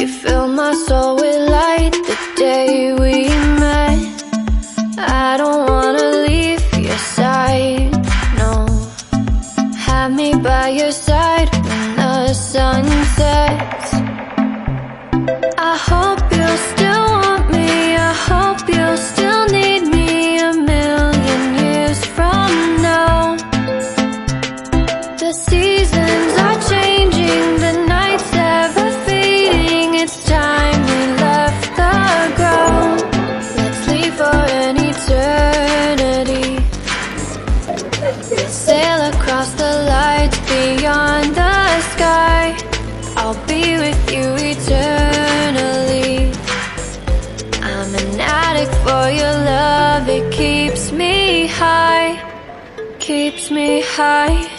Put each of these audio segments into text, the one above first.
You filled my soul with light the day we met. I don't wanna leave your side, no. Have me by your side when the sun sets. I hope you'll still want me, I hope you'll still need me a million years from now. The seasons are changing, the nights ever fading. It's time we left the ground. Let's leave for an eternity. Sail across the lights beyond the sky. I'll be with you eternally. I'm an addict for your love. It keeps me high, keeps me high.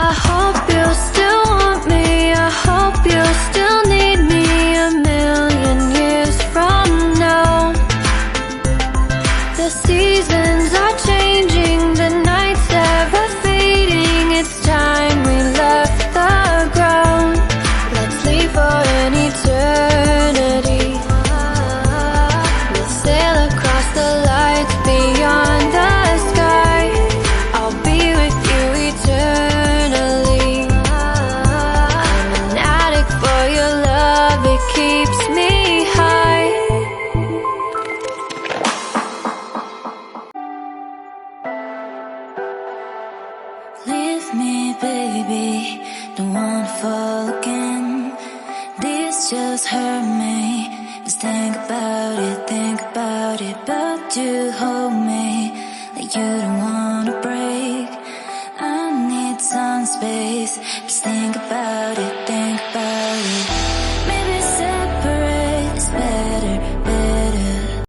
I hope you'll still want me, I hope you'll still need me a million years from now. The seasons are changing, the nights ever fading. It's time we left the ground. Let's leave for an eternity. We'll sail across the lights beyond the sky. I'll be with you eternally. I'm an addict for your love, it keeps me high. Leave me, baby, don't wanna fall again. This just hurt me. Just think about it, but you hold me like you don't wanna break. I need some space. Just think about it, think about it.